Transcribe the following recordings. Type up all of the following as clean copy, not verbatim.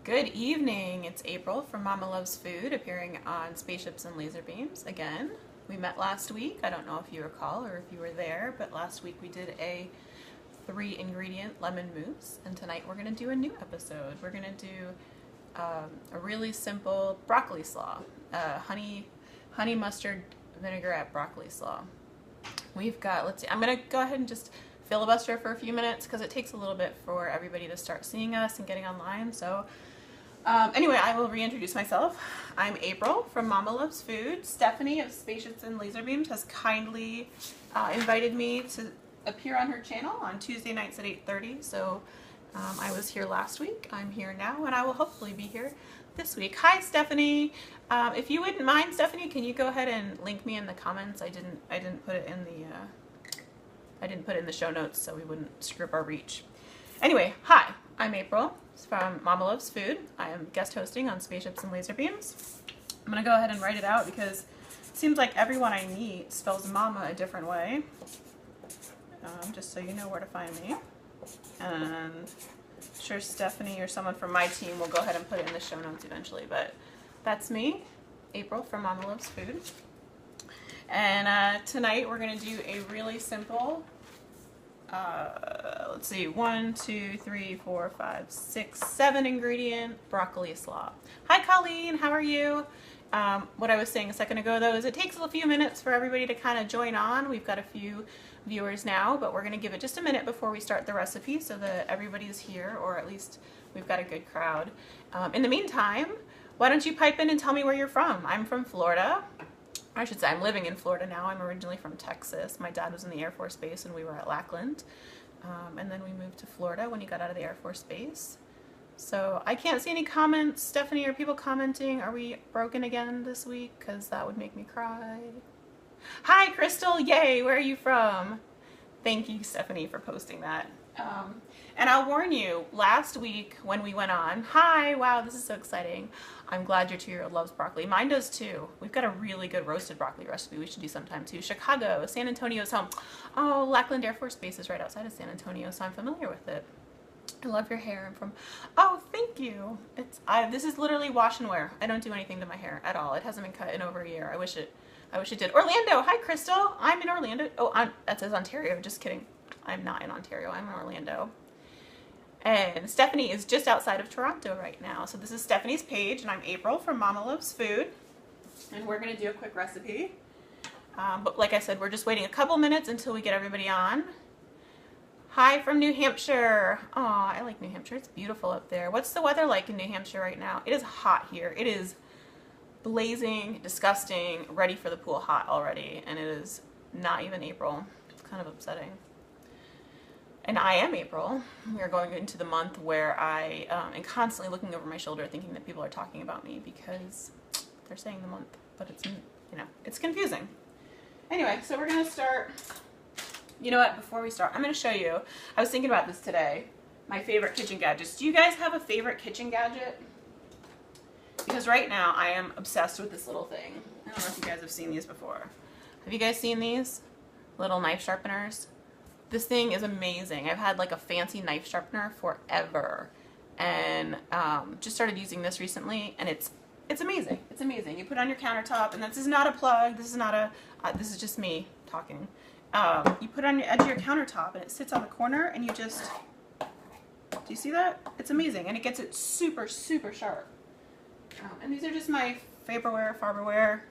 Good evening. It's April from Mama Loves Food, appearing on Spaceships and Laser Beams again. We met last week. I don't know if you recall or if you were there, but last week we did a 3-ingredient lemon mousse, and tonight we're going to do a new episode. We're going to do a really simple broccoli slaw, honey mustard vinaigrette broccoli slaw. We've got, let's see, I'm going to go ahead and just filibuster for a few minutes because it takes a little bit for everybody to start seeing us and getting online. So anyway, I will reintroduce myself. I'm April from Mama Loves Food. Stephanie of Spaceships and Laser Beams has kindly invited me to appear on her channel on Tuesday nights at 8:30. So I was here last week. I'm here now, and I will hopefully be here this week. Hi, Stephanie. If you wouldn't mind, Stephanie, can you go ahead and link me in the comments? I didn't put it in the show notes so we wouldn't screw up our reach. Anyway, hi, I'm April from Mama Loves Food. I am guest hosting on Spaceships and Laser Beams. I'm gonna go ahead and write it out because it seems like everyone I meet spells mama a different way. Just so you know where to find me. And I'm sure Stephanie or someone from my team will go ahead and put it in the show notes eventually, but that's me, April from Mama Loves Food. And tonight we're going to do a really simple, let's see, 1, 2, 3, 4, 5, 6, 7 ingredient broccoli slaw. Hi Colleen, how are you? What I was saying a second ago though is it takes a few minutes for everybody to kind of join on. We've got a few viewers now, but we're going to give it just a minute before we start the recipe so that everybody's here, or at least we've got a good crowd. In the meantime, why don't you pipe in and tell me where you're from? I'm from Florida. I should say I'm living in Florida now. I'm originally from Texas. My dad was in the Air Force Base and we were at Lackland. And then we moved to Florida when he got out of the Air Force Base. So I can't see any comments. Stephanie, are people commenting? Are we broken again this week? Because that would make me cry. Hi, Crystal. Yay. Where are you from? Thank you, Stephanie, for posting that. And I'll warn you, last week when we went on, hi, wow, this is so exciting. I'm glad your 2-year-old loves broccoli. Mine does too. We've got a really good roasted broccoli recipe we should do sometime too. Chicago, San Antonio's home. Oh, Lackland Air Force Base is right outside of San Antonio, so I'm familiar with it. I love your hair. I'm from, oh, thank you. This is literally wash and wear. I don't do anything to my hair at all. It hasn't been cut in over a year. I wish it did. Orlando, hi Crystal. I'm in Orlando. Oh, that says Ontario. Just kidding. I'm not in Ontario. I'm in Orlando. And Stephanie is just outside of Toronto right now. So this is Stephanie's page, and I'm April from Mama Loves Food. And we're going to do a quick recipe. But like I said, we're just waiting a couple minutes until we get everybody on. Hi from New Hampshire. Aw, I like New Hampshire. It's beautiful up there. What's the weather like in New Hampshire right now? It is hot here. It is blazing, disgusting, ready for the pool hot already. And it is not even April. It's kind of upsetting. And I am April. We are going into the month where I am constantly looking over my shoulder thinking that people are talking about me because they're saying the month, but it's, it's confusing. Anyway, so we're going to start. You know what, before we start, I'm going to show you, I was thinking about this today, my favorite kitchen gadgets. Do you guys have a favorite kitchen gadget? Because right now I am obsessed with this little thing. I don't know if you guys have seen these before. Have you guys seen these? Little knife sharpeners? This thing is amazing. I've had like a fancy knife sharpener forever, and just started using this recently, and it's amazing. It's amazing. You put it on your countertop, and this is not a plug. This is not a. This is just me talking. You put it on the edge of your countertop, and it sits on the corner, and you just. Do you see that? It's amazing, and it gets it super, super sharp. And these are just my Farberware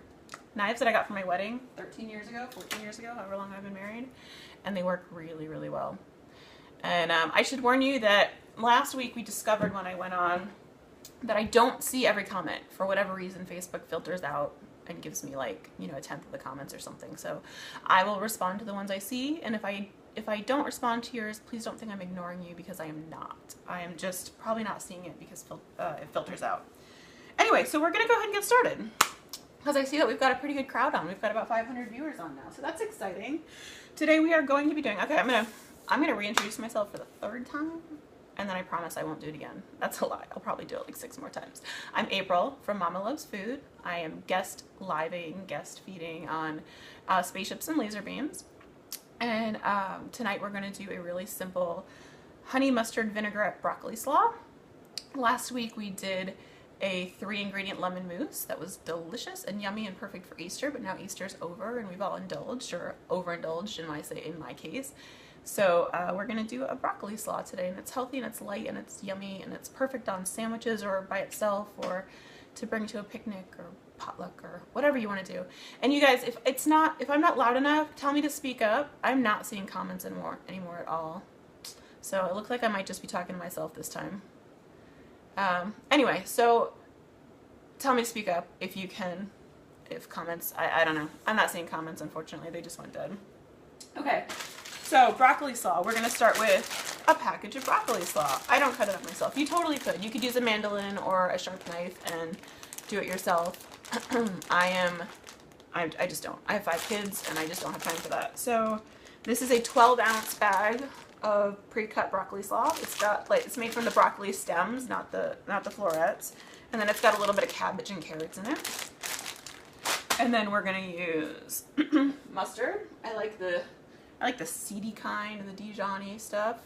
knives that I got for my wedding 13 years ago, 14 years ago, however long I've been married. And they work really, really well. And I should warn you that last week we discovered when I went on that I don't see every comment. For whatever reason, Facebook filters out and gives me like, a tenth of the comments or something. So I will respond to the ones I see. And if I don't respond to yours, please don't think I'm ignoring you, because I am not. I am just probably not seeing it because it filters out. Anyway, so we're going to go ahead and get started, because I see that we've got a pretty good crowd on. We've got about 500 viewers on now, so that's exciting. Today we are going to be doing, okay, I'm gonna reintroduce myself for the 3rd time, and then I promise I won't do it again. That's a lie. I'll probably do it like 6 more times. I'm April from Mama Loves Food. I am guest feeding on Spaceships and Laser Beams. And tonight we're gonna do a really simple honey mustard vinaigrette broccoli slaw. Last week we did a 3-ingredient lemon mousse that was delicious and yummy and perfect for Easter, but now Easter's over and we've all indulged, or overindulged in my case. So we're gonna do a broccoli slaw today, and it's healthy and it's light and it's yummy and it's perfect on sandwiches or by itself, or to bring to a picnic or potluck or whatever you want to do. And you guys, if I'm not loud enough, tell me to speak up. I'm not seeing comments anymore at all. So it looks like I might just be talking to myself this time. Anyway, so tell me to speak up if you can, if comments, I don't know. I'm not seeing comments, unfortunately. They just went dead. Okay, so broccoli slaw. We're going to start with a package of broccoli slaw. I don't cut it up myself. You totally could. You could use a mandolin or a sharp knife and do it yourself. I just don't. I have 5 kids and I just don't have time for that. So this is a 12-ounce bag of pre-cut broccoli slaw. It's made from the broccoli stems, not the florets. And then it's got a little bit of cabbage and carrots in it. And then we're gonna use mustard. I like the seedy kind, the Dijon-y stuff.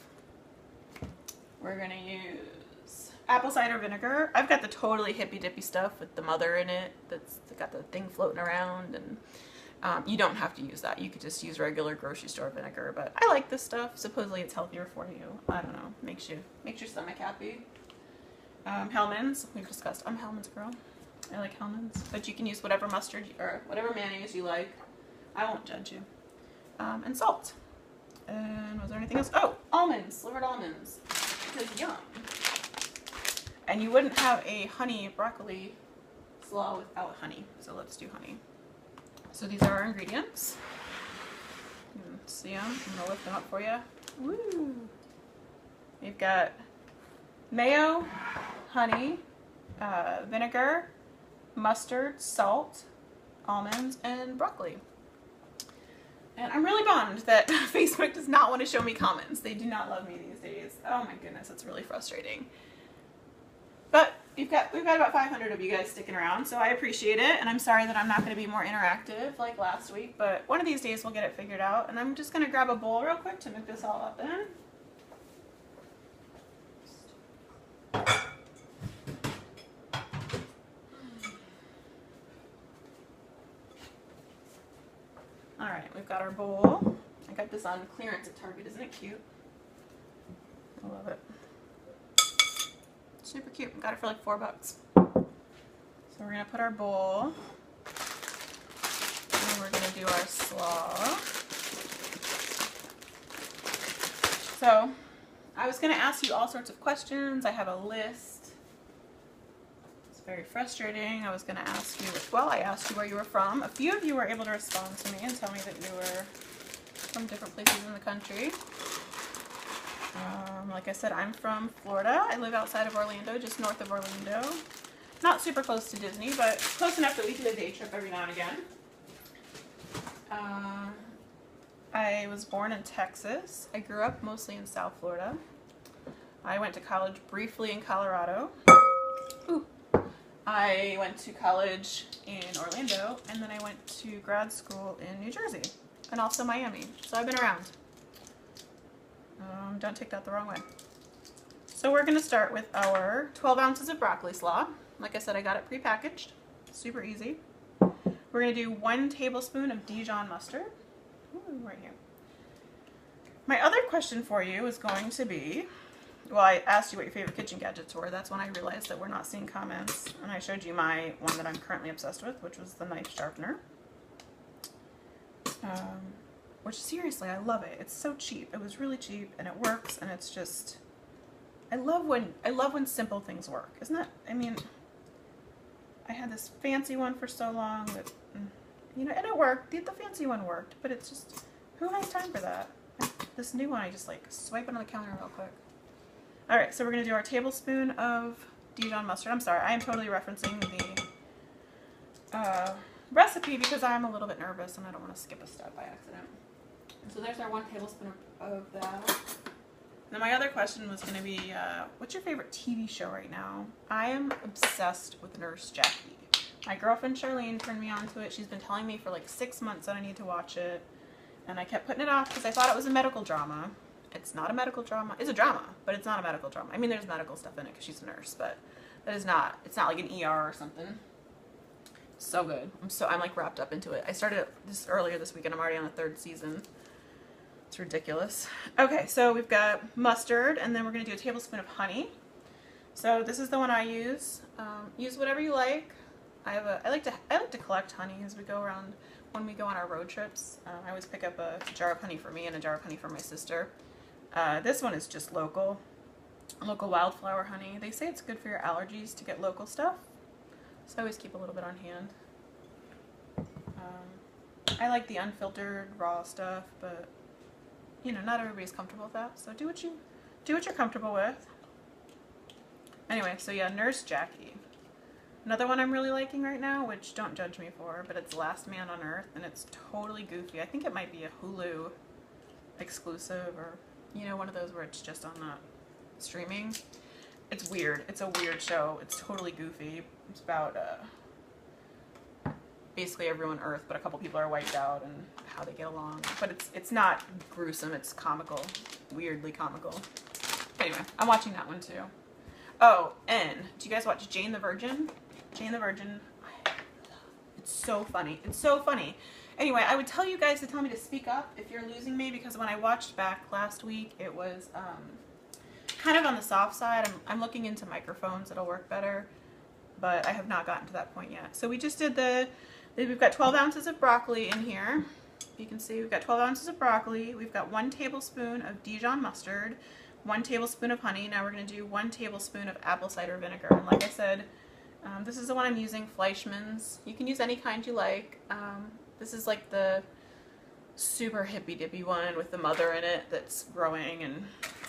We're gonna use apple cider vinegar. I've got the totally hippy-dippy stuff with the mother in it. That's got the thing floating around, and you don't have to use that. You could just use regular grocery store vinegar, but I like this stuff. Supposedly it's healthier for you. I don't know. Makes your stomach happy. Hellmann's, we've discussed. I'm Hellmann's girl. I like Hellmann's, but you can use whatever mustard or whatever mayonnaise you like. I won't judge you. And salt. And was there anything else? Oh, almonds, slivered almonds. Because yum. And you wouldn't have a honey broccoli slaw without honey, so let's do honey. So these are our ingredients. You can see them. I'm gonna lift them up for you. Woo! We've got mayo, honey, vinegar, mustard, salt, almonds, and broccoli. And I'm really bummed that Facebook does not want to show me comments. They do not love me these days. Oh my goodness, it's really frustrating. But we've got about 500 of you guys sticking around, so I appreciate it. And I'm sorry that I'm not going to be more interactive like last week, but one of these days we'll get it figured out. And I'm just going to grab a bowl real quick to mix this all up in. Alright, we've got our bowl. I got this on clearance at Target. Isn't it cute? I love it. Super cute. Got it for like $4. So we're going to put our bowl. And we're going to do our slaw. So I was going to ask you all sorts of questions. I have a list. Very frustrating. I was going to ask you, well, I asked you where you were from. A few of you were able to respond to me and tell me that you were from different places in the country. Like I said, I'm from Florida. I live outside of Orlando, just north of Orlando. Not super close to Disney, but close enough that we do a day trip every now and again. I was born in Texas. I grew up mostly in South Florida. I went to college briefly in Colorado. Ooh. I went to college in Orlando, and then I went to grad school in New Jersey, and also Miami. So I've been around. Don't take that the wrong way. So we're going to start with our 12 ounces of broccoli slaw. Like I said, I got it pre-packaged. Super easy. We're going to do 1 tablespoon of Dijon mustard. Ooh, right here. My other question for you is going to be, well, I asked you what your favorite kitchen gadgets were. That's when I realized that we're not seeing comments. And I showed you my one that I'm currently obsessed with, which was the knife sharpener. Which, seriously, I love it. It's so cheap. It was really cheap, and it works, and it's just... I love when simple things work. Isn't that... I mean, I had this fancy one for so long that, you know, and it worked. The fancy one worked, but it's just... Who has time for that? This new one, I just, like, swipe it on the counter real quick. Alright, so we're going to do our tablespoon of Dijon mustard. I'm sorry, I am totally referencing the recipe because I'm a little bit nervous and I don't want to skip a step by accident. So there's our 1 tablespoon of that. Then my other question was going to be, what's your favorite TV show right now? I am obsessed with Nurse Jackie. My girlfriend Charlene turned me on to it. She's been telling me for like 6 months that I need to watch it. And I kept putting it off because I thought it was a medical drama. It's not a medical drama. It's a drama, but it's not a medical drama. I mean, there's medical stuff in it because she's a nurse, but that is not, it's not like an ER or something. So good. I'm like wrapped up into it. I started this earlier this week and I'm already on the 3rd season. It's ridiculous. Okay, so we've got mustard, and then we're gonna do a tablespoon of honey. So this is the one I use. Use whatever you like. I like to collect honey as we go around when we go on our road trips. I always pick up a jar of honey for me and a jar of honey for my sister. This one is just local wildflower honey. They say it's good for your allergies to get local stuff, so I always keep a little bit on hand. I like the unfiltered raw stuff, but you know, not everybody's comfortable with that. So do what you're comfortable with. Anyway, so yeah, Nurse Jackie. Another one I'm really liking right now, which don't judge me for, but it's Last Man on Earth, and it's totally goofy. I think it might be a Hulu exclusive, or you know, one of those where it's just on the streaming. It's weird. It's a weird show. It's totally goofy. It's about basically everyone on Earth, but a couple people are wiped out and how they get along. But it's not gruesome. It's comical, weirdly comical. Anyway, I'm watching that one too. Oh, and do you guys watch Jane the Virgin? Jane the Virgin. It's so funny. It's so funny. Anyway, I would tell you guys to tell me to speak up if you're losing me, because when I watched back last week, it was kind of on the soft side. I'm looking into microphones that'll work better, but I have not gotten to that point yet. So we just did we've got 12 ounces of broccoli in here. You can see we've got 12 ounces of broccoli. We've got 1 tablespoon of Dijon mustard, 1 tablespoon of honey. Now we're going to do 1 tablespoon of apple cider vinegar. And like I said, this is the one I'm using, Fleischmann's. You can use any kind you like. This is like the super hippy dippy one with the mother in it that's growing and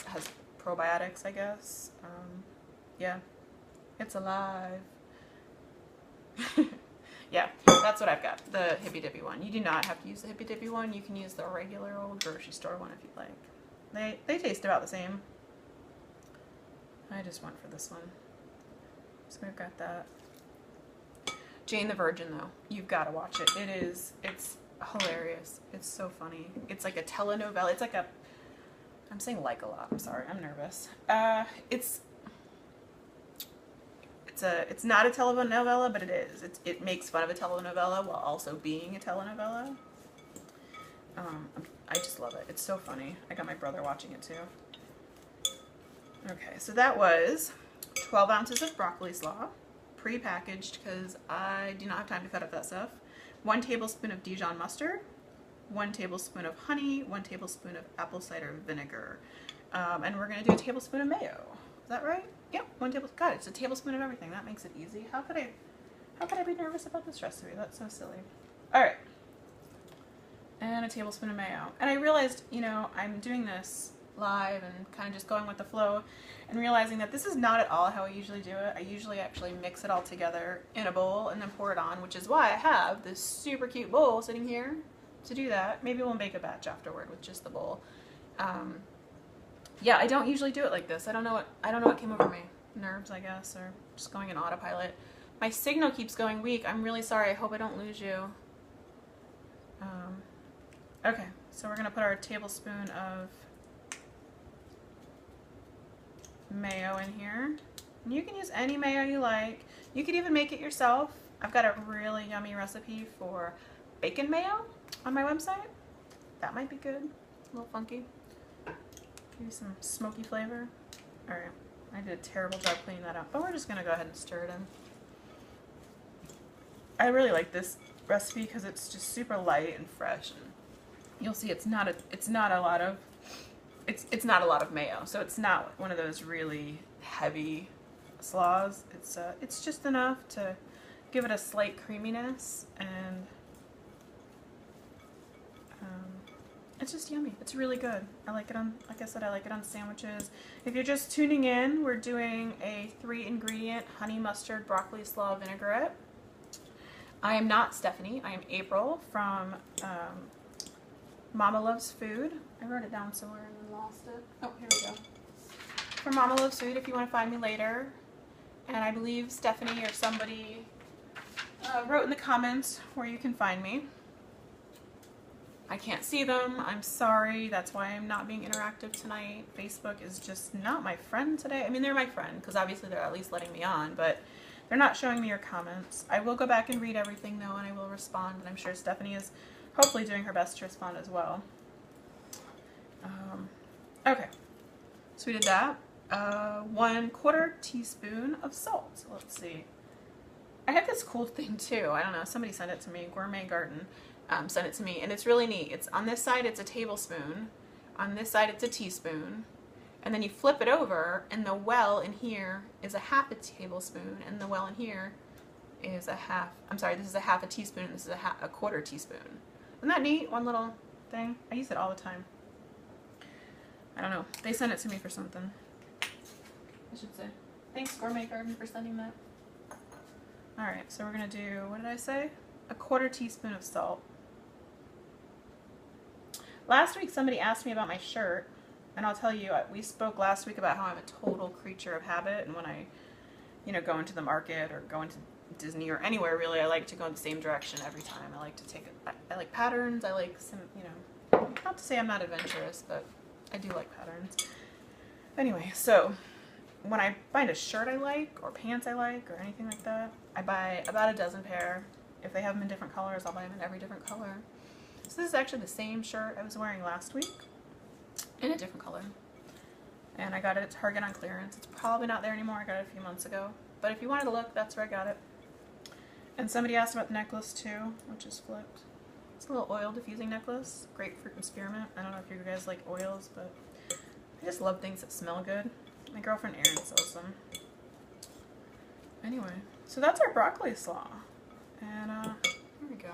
has probiotics, I guess. Yeah, it's alive. Yeah, that's what I've got, the hippy dippy one. You do not have to use the hippy dippy one. You can use the regular old grocery store one if you like. They taste about the same. I just went for this one. So we've got that. Jane the Virgin, though, you've got to watch it. It's hilarious. It's so funny. It's like a telenovela. It's like I'm saying like a lot. I'm sorry. I'm nervous. It's not a telenovela, but it is. It makes fun of a telenovela while also being a telenovela. I just love it. It's so funny. I got my brother watching it too. Okay, so that was 12 ounces of broccoli slaw, pre-packaged because I do not have time to cut up that stuff. 1 tablespoon of Dijon mustard, 1 tablespoon of honey, 1 tablespoon of apple cider vinegar, and we're gonna do a tablespoon of mayo. Is that right? Yep, 1 tablespoon. God, it's a tablespoon of everything. That makes it easy. How could I be nervous about this recipe? That's so silly. All right, and a tablespoon of mayo. And I realized, you know, I'm doing this live and kind of just going with the flow, and realizing that this is not at all how I usually do it. I usually actually mix it all together in a bowl and then pour it on, which is why I have this super cute bowl sitting here to do that. Maybe we'll make a batch afterward with just the bowl. Yeah, I don't usually do it like this. I don't know what came over me. Nerves, I guess, or just going in autopilot. My signal keeps going weak. I'm really sorry. I hope I don't lose you. Okay, so we're gonna put our tablespoon of mayo in here. And you can use any mayo you like. You could even make it yourself. I've got a really yummy recipe for bacon mayo on my website. That might be good. A little funky. Give you some smoky flavor. All right, I did a terrible job cleaning that up, but we're just gonna go ahead and stir it in. I really like this recipe because it's just super light and fresh, and you'll see it's not a lot of mayo, so it's not one of those really heavy slaws. It's just enough to give it a slight creaminess, and it's just yummy. It's really good. I like it on, like I said, I like it on sandwiches. If you're just tuning in, we're doing a 3-ingredient honey mustard broccoli slaw vinaigrette. I am not Stephanie. I am April from Mama Loves Food. I wrote it down somewhere and then lost it. Oh, here we go. From Mama Loves Food if you want to find me later. And I believe Stephanie or somebody wrote in the comments where you can find me. I can't see them. I'm sorry. That's why I'm not being interactive tonight. Facebook is just not my friend today. I mean, they're my friend because obviously they're at least letting me on, but they're not showing me your comments. I will go back and read everything though, and I will respond, and I'm sure Stephanie is hopefully doing her best to respond as well. Okay, so we did that. 1/4 teaspoon of salt. So let's see. I have this cool thing too. I don't know. Somebody sent it to me. Gourmet Garden sent it to me, and it's really neat. It's on this side. It's a tablespoon. On this side, it's a teaspoon. And then you flip it over, and the well in here is a 1/2 tablespoon, and the well in here is a half. I'm sorry. This is a 1/2 teaspoon. This is a 1/4 teaspoon. Isn't that neat? One little thing. I use it all the time. I don't know. They sent it to me for something. I should say. Thanks, Gourmet Garden, for sending that. Alright, so we're going to do, what did I say? 1/4 teaspoon of salt. Last week somebody asked me about my shirt, and I'll tell you, we spoke last week about how I'm a total creature of habit, and when I, go into the market or go into Disney or anywhere really, I like to go in the same direction every time. I like to take I like patterns, I like some, not to say I'm not adventurous, but I do like patterns. Anyway, so when I find a shirt I like, or pants I like, or anything like that, I buy about a dozen pair. If they have them in different colors, I'll buy them in every different color. So this is actually the same shirt I was wearing last week, in a different color. And I got it at Target on clearance. It's probably not there anymore. I got it a few months ago. But if you wanted to look, that's where I got it. And somebody asked about the necklace too, which is flipped. It's a little oil diffusing necklace. Grapefruit and spearmint. I don't know if you guys like oils, but I just love things that smell good. My girlfriend Erin sells them. Anyway, so that's our broccoli slaw. And here we go.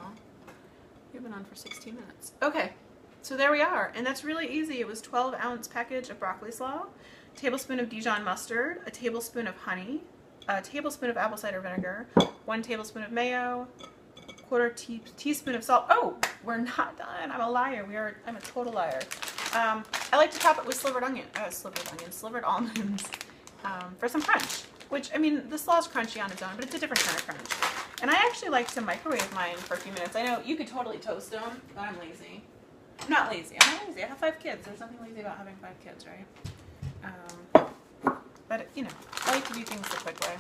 We've been on for 16 minutes. Okay, so there we are. And that's really easy. It was 12-ounce package of broccoli slaw, a tablespoon of Dijon mustard, a tablespoon of honey, a tablespoon of apple cider vinegar, 1 tablespoon of mayo, 1/4 teaspoon of salt. Oh, we're not done. I'm a liar. I'm a total liar. I like to top it with slivered almonds for some crunch. Which, I mean, the slaw is crunchy on its own, but it's a different kind of crunch. And I actually like to microwave mine for a few minutes. I know you could totally toast them, but I'm lazy. I'm not lazy. I'm not lazy. I have 5 kids. There's nothing lazy about having 5 kids, right? But, I like to do things the quick way.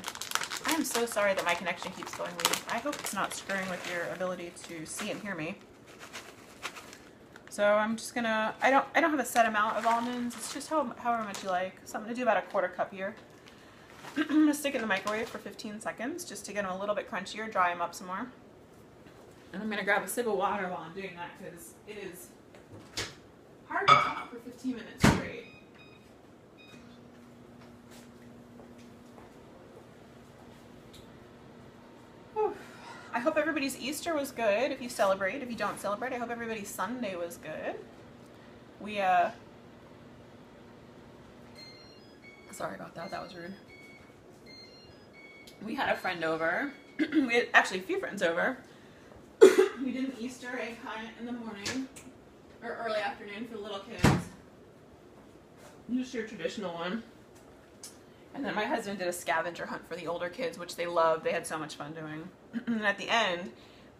I am so sorry that my connection keeps going weak. I hope it's not screwing with your ability to see and hear me. So I'm just gonna, I don't have a set amount of almonds. It's just however much you like. So I'm gonna do about a 1/4 cup here. I'm gonna stick it in the microwave for 15 seconds just to get them a little bit crunchier, dry them up some more. And I'm gonna grab a sip of water while I'm doing that because it is hard to talk for 15 minutes straight. Whew. I hope everybody's Easter was good if you celebrate. If you don't celebrate, I hope everybody's Sunday was good. Sorry about that, that was rude. We had a friend over. We had actually a few friends over. We did an Easter egg hunt in the morning, or early afternoon for the little kids. Just your traditional one. And then my husband did a scavenger hunt for the older kids, which they loved. They had so much fun doing. And at the end,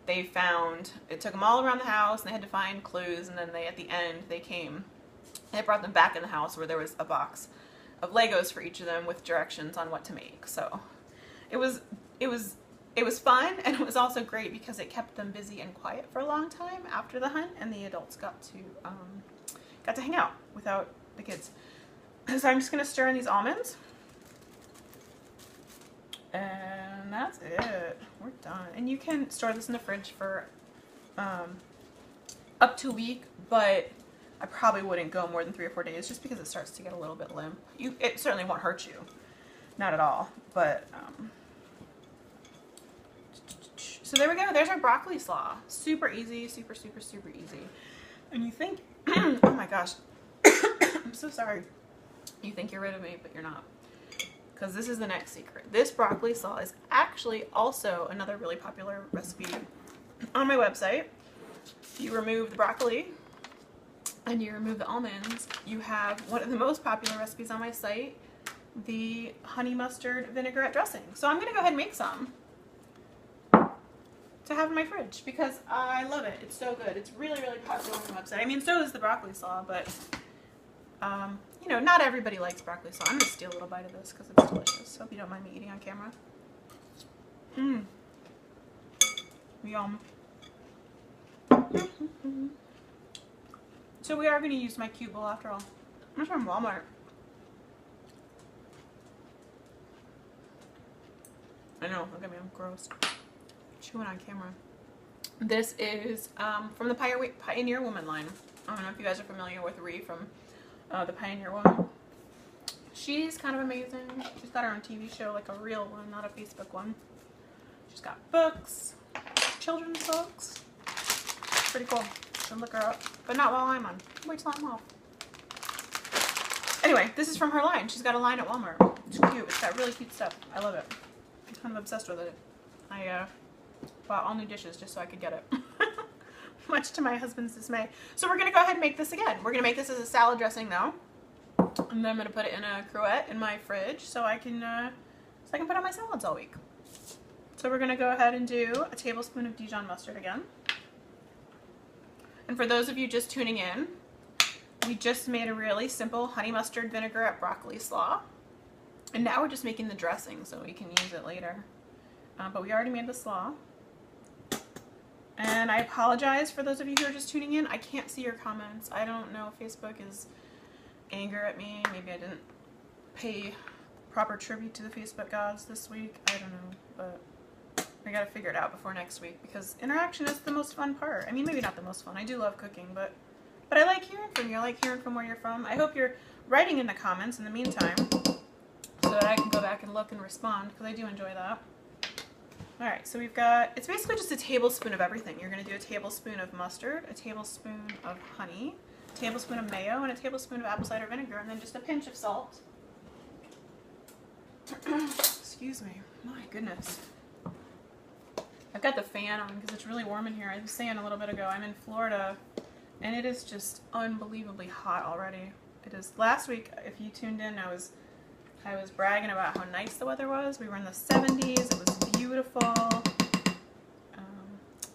they found, it took them all around the house, and they had to find clues, and then at the end, they brought them back in the house where there was a box of Legos for each of them with directions on what to make. So it was fun, and it was also great because it kept them busy and quiet for a long time after the hunt, and the adults got to hang out without the kids. So I'm just gonna stir in these almonds, and that's it. We're done. And you can store this in the fridge for up to a week, but I probably wouldn't go more than 3 or 4 days just because it starts to get a little bit limp. It certainly won't hurt you, not at all. But so there we go. There's our broccoli slaw. Super easy, super easy. And you think, oh my gosh, I'm so sorry. You think you're rid of me, but you're not. Because this is the next secret. This broccoli slaw is actually also another really popular recipe on my website. You remove the broccoli and you remove the almonds, you have one of the most popular recipes on my site, the honey mustard vinaigrette dressing. So I'm going to go ahead and make some to have in my fridge because I love it. It's so good. It's really, really popular on the website. I mean, so is the broccoli slaw, but you know, not everybody likes broccoli slaw. I'm gonna steal a little bite of this because it's delicious. Hope you don't mind me eating on camera. Mmm. Yum. So we are going to use my cute bowl after all. I'm from Walmart. I know, look at me, I'm gross. Chewing on camera. This is from the Pioneer Woman line. I don't know if you guys are familiar with Ree from the Pioneer Woman. She's kind of amazing. She's got her own TV show, like a real one, not a Facebook one. She's got books, children's books. Pretty cool. So look her up, but not while I'm on. Wait till I'm off. Anyway, this is from her line. She's got a line at Walmart. It's cute. It's got really cute stuff. I love it. I'm kind of obsessed with it. I bought all new dishes just so I could get it. Much to my husband's dismay. So we're gonna go ahead and make this again. We're gonna make this as a salad dressing though, and then I'm gonna put it in a cruet in my fridge so I can put on my salads all week. So we're gonna go ahead and do a tablespoon of Dijon mustard again. And for those of you just tuning in, we just made a really simple honey mustard vinaigrette broccoli slaw. And now we're just making the dressing so we can use it later. But we already made the slaw. And I apologize for those of you who are just tuning in. I can't see your comments. I don't know if Facebook is angry at me. Maybe I didn't pay proper tribute to the Facebook gods this week. I don't know, but I gotta figure it out before next week because interaction is the most fun part. I mean, maybe not the most fun. I do love cooking, but I like hearing from you. I like hearing from where you're from. I hope you're writing in the comments in the meantime so that I can go back and look and respond because I do enjoy that. All right, so we've got, it's basically just a tablespoon of everything. You're gonna do a tablespoon of mustard, a tablespoon of honey, a tablespoon of mayo, and a tablespoon of apple cider vinegar, and then just a pinch of salt. Excuse me, my goodness. I've got the fan on because it's really warm in here. I was saying a little bit ago, I'm in Florida and it is just unbelievably hot already. It is. Last week, if you tuned in, I was bragging about how nice the weather was. We were in the 70s, it was beautiful.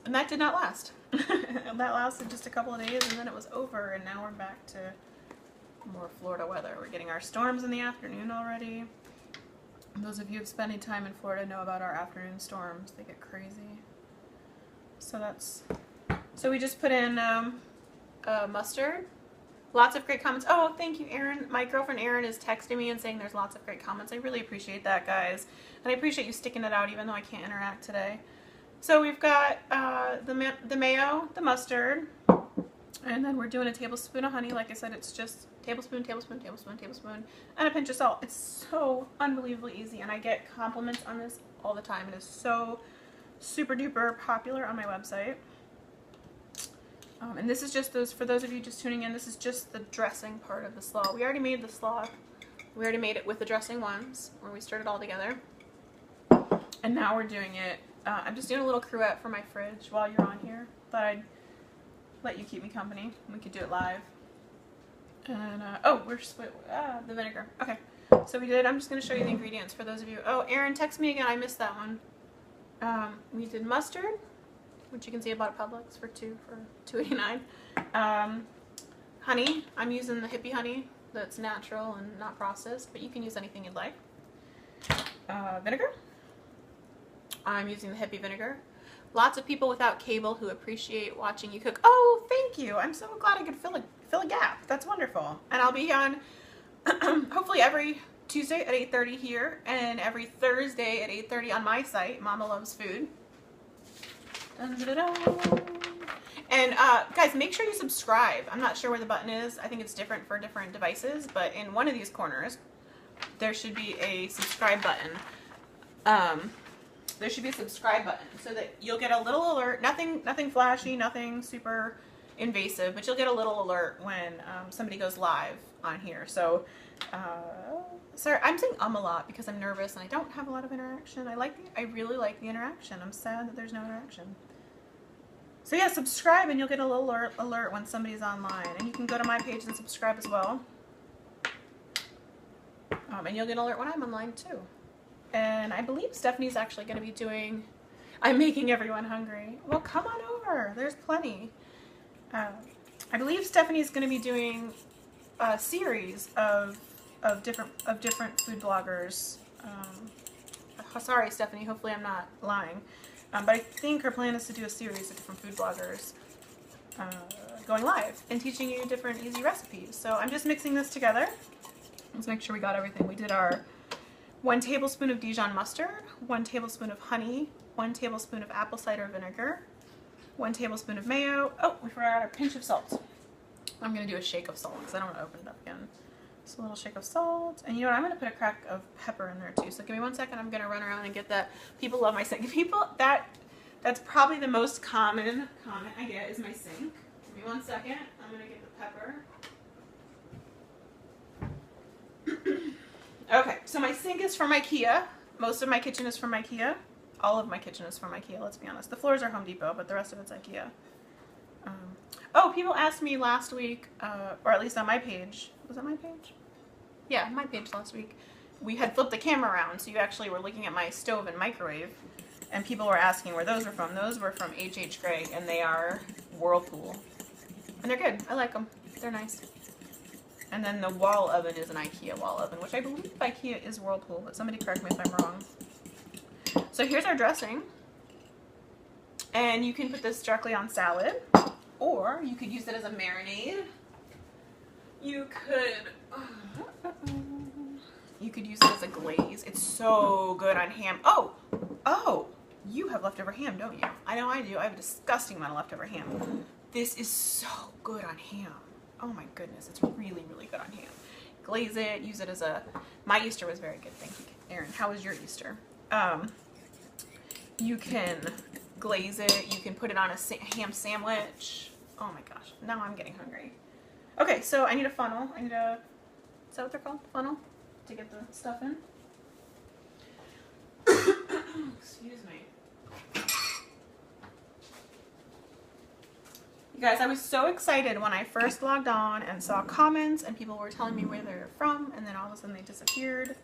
And that did not last. That lasted just a couple of days and then it was over and now we're back to more Florida weather. We're getting our storms in the afternoon already. Those of you who've spent any time in Florida know about our afternoon storms. They get crazy. So we just put in mustard. Lots of great comments. Oh, thank you, Erin. My girlfriend Erin is texting me and saying there's lots of great comments. I really appreciate that, guys. And I appreciate you sticking it out even though I can't interact today. So we've got the mayo, the mustard, and then we're doing a tablespoon of honey. Like I said, it's just tablespoon, tablespoon, tablespoon, tablespoon, and a pinch of salt. It's so unbelievably easy, and I get compliments on this all the time. It is so super duper popular on my website. And this is just those, for those of you just tuning in, this is just the dressing part of the slaw. We already made the slaw. We already made it with the dressing once, where we stirred it all together. And now we're doing it, I'm just doing a little cruet for my fridge while you're on here. Thought I'd let you keep me company. We could do it live. And, oh, the vinegar. Okay, so we did, I'm just going to show you the ingredients for those of you. Oh, Erin, text me again. I missed that one. We did mustard, which you can see I bought at Publix for $2.89. Honey, I'm using the hippie honey that's natural and not processed, but you can use anything you'd like. Vinegar. I'm using the hippie vinegar. Lots of people without cable who appreciate watching you cook. Oh, thank you. I'm so glad I could fill a gap. That's wonderful. And I'll be on hopefully every Tuesday at 8:30 here and every Thursday at 8:30 on my site, Mama Loves Food. Dun, dun, dun, dun. And guys, make sure you subscribe. I'm not sure where the button is. I think it's different for different devices, but in one of these corners, there should be a subscribe button. There should be a subscribe button so that you'll get a little alert. Nothing flashy, nothing super invasive, but you'll get a little alert when somebody goes live on here. So, sorry, I'm saying a lot because I'm nervous and I don't have a lot of interaction. I really like the interaction. I'm sad that there's no interaction. So yeah, subscribe and you'll get a little alert when somebody's online. And you can go to my page and subscribe as well. And you'll get an alert when I'm online too. And I believe Stephanie's actually going to be doing, I'm making everyone hungry. Well, come on over. There's plenty. I believe Stephanie's going to be doing a series of different food bloggers. Sorry, Stephanie. Hopefully, I'm not lying. But I think her plan is to do a series of different food bloggers going live and teaching you different easy recipes. So I'm just mixing this together. Let's make sure we got everything. We did our 1 tablespoon of Dijon mustard, 1 tablespoon of honey, 1 tablespoon of apple cider vinegar, 1 tablespoon of mayo. Oh, we forgot our pinch of salt. I'm going to do a shake of salt because I don't want to open it up again. Just a little shake of salt. And you know what? I'm going to put a crack of pepper in there too. So give me 1 second. I'm going to run around and get that. People love my sink. That's probably the most common comment I get is my sink. Give me 1 second. I'm going to get the pepper. Okay, so my sink is from IKEA. Most of my kitchen is from IKEA. All of my kitchen is from IKEA, let's be honest. The floors are Home Depot, but the rest of it's IKEA. Oh, people asked me last week, or at least on my page. Was that my page? Yeah, my page last week. We had flipped the camera around, so you actually were looking at my stove and microwave. And people were asking where those were from. Those were from H.H. Gregg, and they are Whirlpool. And they're good. I like them. They're nice. And then the wall oven is an IKEA wall oven, which I believe IKEA is Whirlpool, but somebody correct me if I'm wrong. So here's our dressing. And you can put this directly on salad, or you could use it as a marinade. You could use it as a glaze. It's so good on ham. Oh, you have leftover ham, don't you? I know I do. I have a disgusting amount of leftover ham. This is so good on ham. Oh my goodness, it's really, really good on ham. Glaze it, use it as a... My Easter was very good, thank you, Erin. How was your Easter? You can glaze it, you can put it on a ham sandwich. Oh my gosh, now I'm getting hungry. Okay, so I need a funnel. I need a... Is that what they're called? Funnel? To get the stuff in? Excuse me. You guys, I was so excited when I first logged on and saw comments and people were telling me where they're from, and then all of a sudden they disappeared.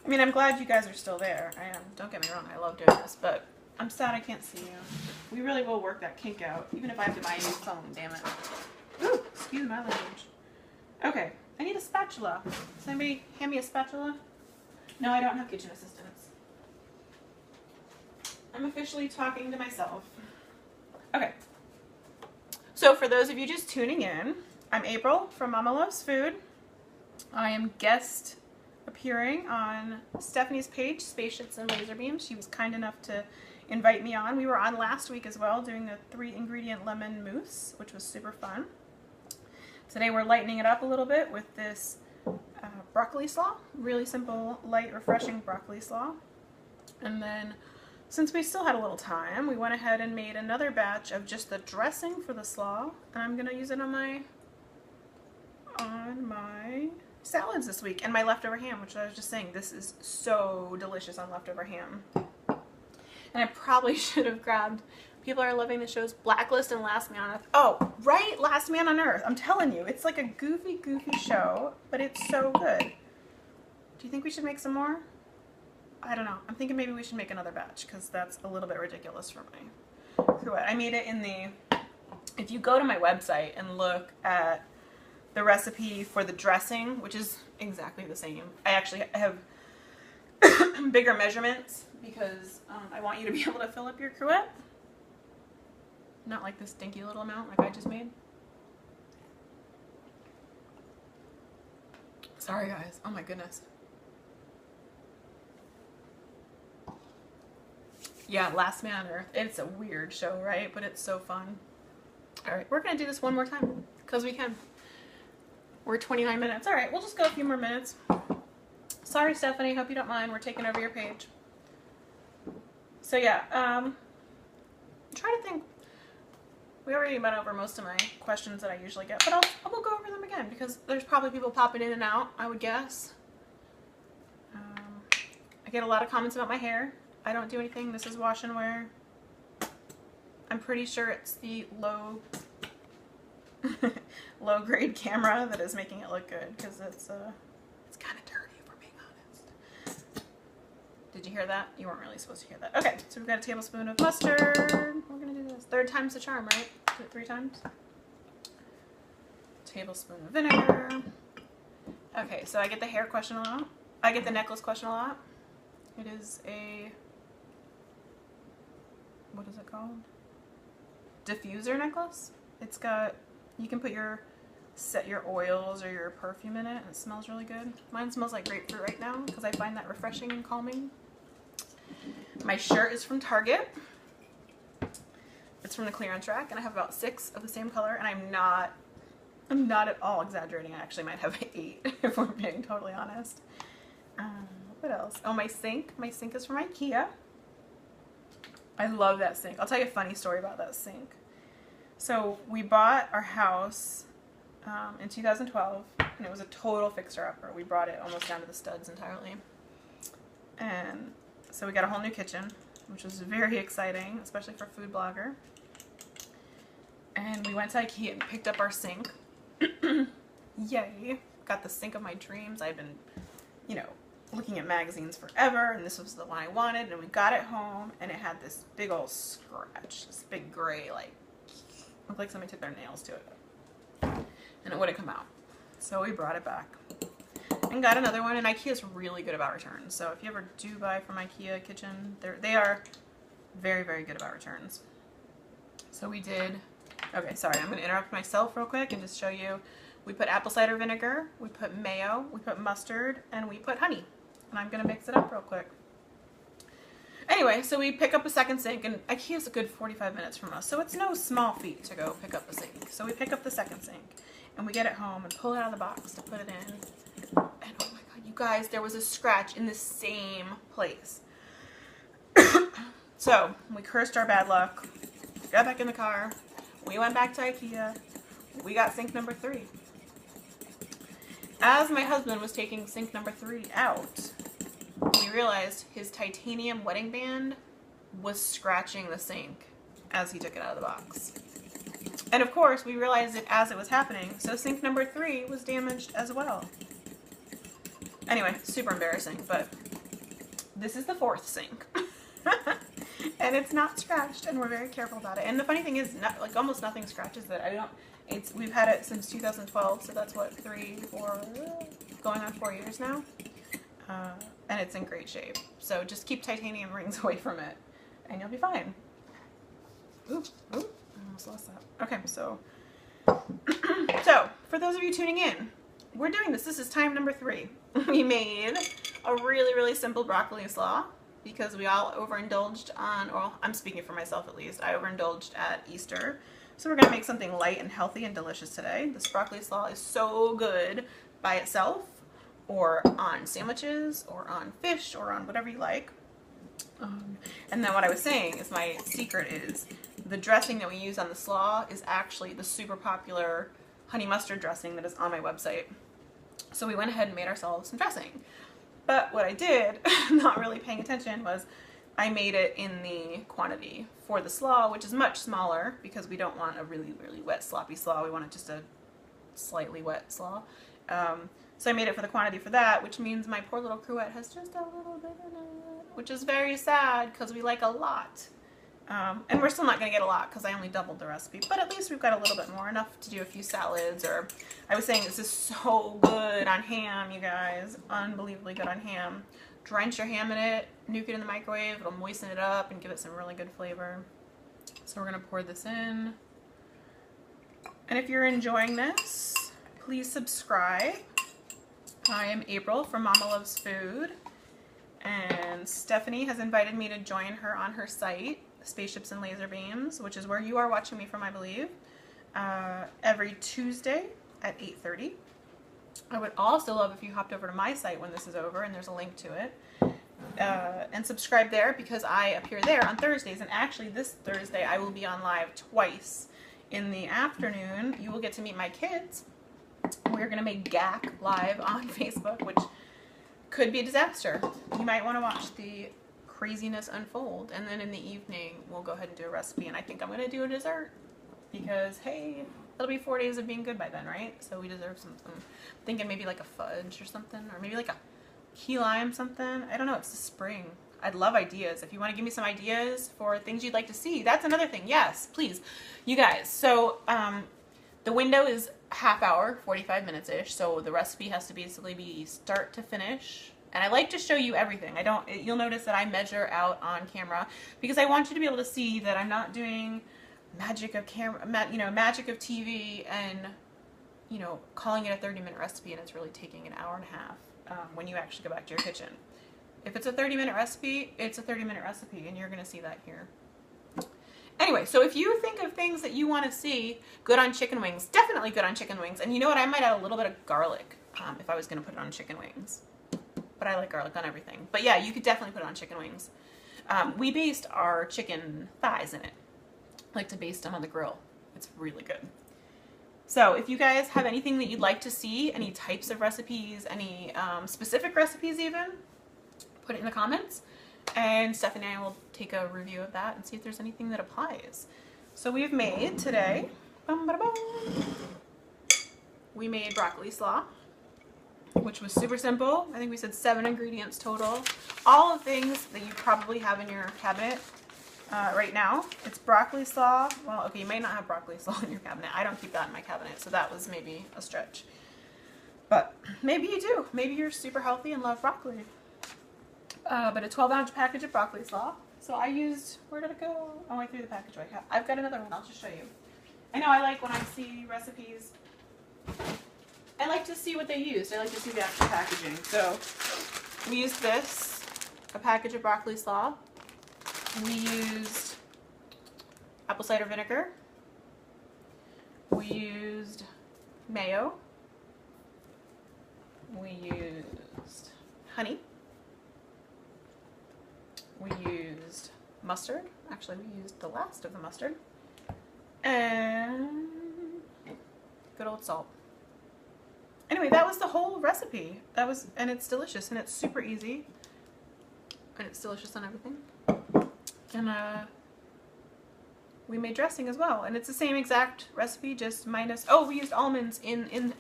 I mean, I'm glad you guys are still there. I am. Don't get me wrong, I love doing this, but I'm sad I can't see you. We really will work that kink out, even if I have to buy a new phone, damn it. Ooh, excuse my language. Okay, I need a spatula. Does anybody hand me a spatula? No, I don't have kitchen assistants. I'm officially talking to myself. Okay. So for those of you just tuning in, I'm April from Mama Loves Food. I am guest appearing on Stephanie's page, Spaceships and Laser Beams. She was kind enough to invite me on. We were on last week as well doing the 3-ingredient lemon mousse, which was super fun. Today we're lightening it up a little bit with this broccoli slaw. Really simple, light, refreshing broccoli slaw. And then since we still had a little time, we went ahead and made another batch of just the dressing for the slaw, and I'm going to use it on my salads this week, and my leftover ham, which I was just saying, this is so delicious on leftover ham. And I probably should have grabbed, people are loving the shows Blacklist and Last Man on Earth. Oh, right, Last Man on Earth. I'm telling you, it's like a goofy show, but it's so good. Do you think we should make some more? I don't know. I'm thinking maybe we should make another batch because that's a little bit ridiculous for my cruet. I made it in the... If you go to my website and look at the recipe for the dressing, which is exactly the same. I actually have bigger measurements because I want you to be able to fill up your cruet. Not like this stinky little amount like I just made. Sorry guys. Oh my goodness. Yeah, Last Man on Earth. It's a weird show, right? But it's so fun. Alright, we're going to do this one more time. Because we can. We're 29 minutes. Alright, we'll just go a few more minutes. Sorry, Stephanie. Hope you don't mind. We're taking over your page. So, yeah. I'm trying to think. We already went over most of my questions that I usually get. But I will go over them again. Because there's probably people popping in and out, I would guess. I get a lot of comments about my hair. I don't do anything. This is wash and wear. I'm pretty sure it's the low grade camera that is making it look good because it's kind of dirty if we're being honest. Did you hear hear that? You weren't really supposed to hear that. Okay, so we've got a tablespoon of mustard. We're gonna do this. Third time's the charm, right? Do it 3 times. Tablespoon of vinegar. Okay, so I get the hair question a lot. I get the necklace question a lot. It is a, what is it called? Diffuser necklace. It's got, you can put set your oils or your perfume in it and it smells really good. Mine smells like grapefruit right now because I find that refreshing and calming. My shirt is from Target. It's from the clearance rack and I have about 6 of the same color, and I'm not at all exaggerating. I actually might have 8 if we're being totally honest. What else? Oh, my sink. My sink is from IKEA. I love that sink. I'll tell you a funny story about that sink. So we bought our house in 2012, and it was a total fixer-upper. We brought it almost down to the studs entirely. And so we got a whole new kitchen, which was very exciting, especially for a food blogger. And we went to IKEA and picked up our sink. Yay. Got the sink of my dreams. I've been, you know, looking at magazines forever, and this was the one I wanted, and we got it home, and it had this big old scratch, this big gray, like, looked like somebody took their nails to it, and it wouldn't come out. So we brought it back and got another one, and IKEA's really good about returns. So if you ever do buy from IKEA kitchen, they are very, very good about returns. So we did, okay, sorry, I'm going to interrupt myself real quick and just show you. We put apple cider vinegar, we put mayo, we put mustard, and we put honey. And I'm going to mix it up real quick. Anyway, so we pick up a second sink, and IKEA's a good 45 minutes from us, so it's no small feat to go pick up a sink. So we pick up the second sink, and we get it home and pull it out of the box to put it in. And oh my god, you guys, there was a scratch in the same place. So we cursed our bad luck, got back in the car, we went back to IKEA, we got sink number 3. As my husband was taking sink number 3 out, we realized his titanium wedding band was scratching the sink as he took it out of the box. And of course, we realized it as it was happening, so sink number 3 was damaged as well. Anyway, super embarrassing, but this is the 4th sink. And it's not scratched, and we're very careful about it. And the funny thing is, like, almost nothing scratches it. We've had it since 2012, so that's what, 3, 4, going on 4 years now. And it's in great shape. So just keep titanium rings away from it, and you'll be fine. Ooh, I almost lost that. Okay, so for those of you tuning in, we're doing this. This is time number 3. We made a really, really simple broccoli slaw because we all overindulged on, or I'm speaking for myself at least, I overindulged at Easter. So we're going to make something light and healthy and delicious today. This broccoli slaw is so good by itself, or on sandwiches, or on fish, or on whatever you like. And then what I was saying is my secret is the dressing that we use on the slaw is actually the super popular honey mustard dressing that is on my website. So we went ahead and made ourselves some dressing. But what I did, not really paying attention, was I made it in the quantity for the slaw, which is much smaller because we don't want a really, really wet, sloppy slaw. We want just a slightly wet slaw. So I made it for the quantity for that, which means my poor little cruette has just a little bit in it, which is very sad because we like a lot. And we're still not going to get a lot because I only doubled the recipe, but at least we've got a little bit more, enough to do a few salads. Or I was saying this is so good on ham, you guys, unbelievably good on ham. Drench your ham in it, nuke it in the microwave, it'll moisten it up and give it some really good flavor. So we're going to pour this in. And if you're enjoying this, please subscribe. I am April from Mama Loves Food, and Stephanie has invited me to join her on her site, Spaceships and Laser Beams, which is where you are watching me from, I believe, every Tuesday at 8:30. I would also love if you hopped over to my site when this is over, and there's a link to it, and subscribe there because I appear there on Thursdays. And actually this Thursday I will be on live twice. In the afternoon you will get to meet my kids. We're going to make GAC live on Facebook, which could be a disaster. You might want to watch the craziness unfold, and then in the evening we'll go ahead and do a recipe, and I think I'm going to do a dessert because, hey, it'll be 4 days of being good by then, right? So we deserve something. I'm thinking maybe like a fudge or something, or maybe like a key lime something. I don't know, it's the spring. I'd love ideas. If you want to give me some ideas for things you'd like to see, that's another thing. Yes, please. You guys, so the window is half hour, 45 minutes-ish, so the recipe has to basically be start to finish. And I like to show you everything. You'll notice that I measure out on camera because I want you to be able to see that I'm not doing magic of camera, magic of TV and, calling it a 30-minute recipe and it's really taking an hour and a half when you actually go back to your kitchen. If it's a 30-minute recipe, it's a 30-minute recipe, and you're going to see that here. Anyway, so if you think of things that you want to see good on chicken wings, definitely good on chicken wings. And you know what? I might add a little bit of garlic if I was going to put it on chicken wings. But I like garlic on everything. But yeah, you could definitely put it on chicken wings. We based our chicken thighs in it. I like to baste them on the grill. It's really good. So if you guys have anything that you'd like to see, any types of recipes, any specific recipes even, put it in the comments. And Stephanie and I will take a review of that and see if there's anything that applies. So we've made today, we made broccoli slaw, which was super simple. I think we said 7 ingredients total. All of things that you probably have in your cabinet right now. It's broccoli slaw. Well, okay, you may not have broccoli slaw in your cabinet. I don't keep that in my cabinet, so that was maybe a stretch. But maybe you do. Maybe you're super healthy and love broccoli. But a 12-ounce package of broccoli slaw. So I used, where did it go? Oh, I threw the package away. I've got another one. I'll just show you. I know I like when I see recipes, I like to see what they used. I like to see the actual packaging. So we used this, a package of broccoli slaw. We used apple cider vinegar. We used mayo. We used honey. We used mustard. Actually, we used the last of the mustard. And good old salt. Anyway, that was the whole recipe. And it's delicious, and it's super easy. And it's delicious on everything. And we made dressing as well. And it's the same exact recipe, just minus, we used almonds in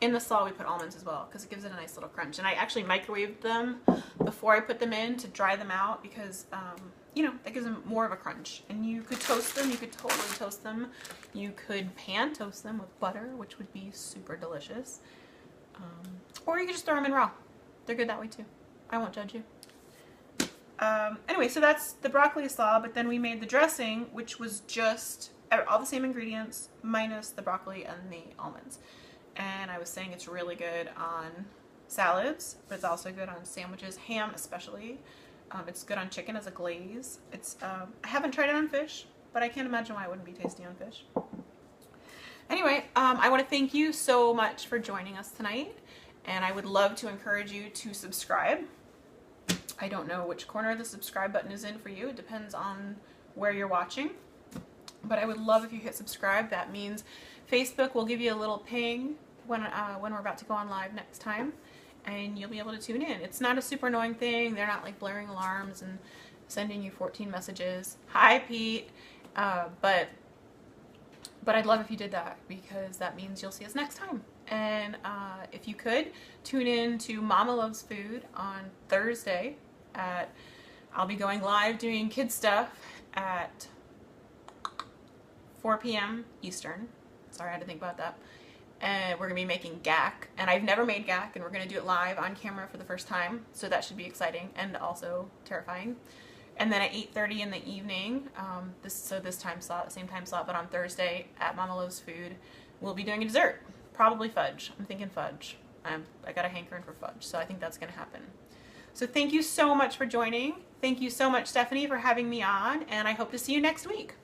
the slaw. We put almonds as well because it gives it a nice little crunch. And I actually microwaved them before I put them in to dry them out because, that gives them more of a crunch. And you could toast them. You could totally toast them. You could pan toast them with butter, which would be super delicious. Or you could just throw them in raw. They're good that way too. I won't judge you. Anyway, so that's the broccoli slaw, but then we made the dressing, which was just all the same ingredients minus the broccoli and the almonds. And I was saying it's really good on salads, but it's also good on sandwiches, ham especially. It's good on chicken as a glaze. I haven't tried it on fish, but I can't imagine why it wouldn't be tasty on fish. Anyway, I want to thank you so much for joining us tonight, and I would love to encourage you to subscribe. I don't know which corner the subscribe button is in for you. It depends on where you're watching. But I would love if you hit subscribe. That means Facebook will give you a little ping when we're about to go on live next time, and you'll be able to tune in. It's not a super annoying thing. They're not like blaring alarms and sending you 14 messages. Hi, Pete. But I'd love if you did that because that means you'll see us next time. And if you could, tune in to Mama Loves Food on Thursday I'll be going live doing kid stuff at 4 p.m. Eastern. Sorry, I had to think about that. And we're going to be making gack. And I've never made gack, and we're going to do it live on camera for the first time. So that should be exciting and also terrifying. And then at 8:30 in the evening, this time slot, same time slot, but on Thursday at Mama Loves Food, we'll be doing a dessert. Probably fudge. I'm thinking fudge. I got a hankering for fudge, so I think that's going to happen. So thank you so much for joining. Thank you so much, Stephanie, for having me on, and I hope to see you next week.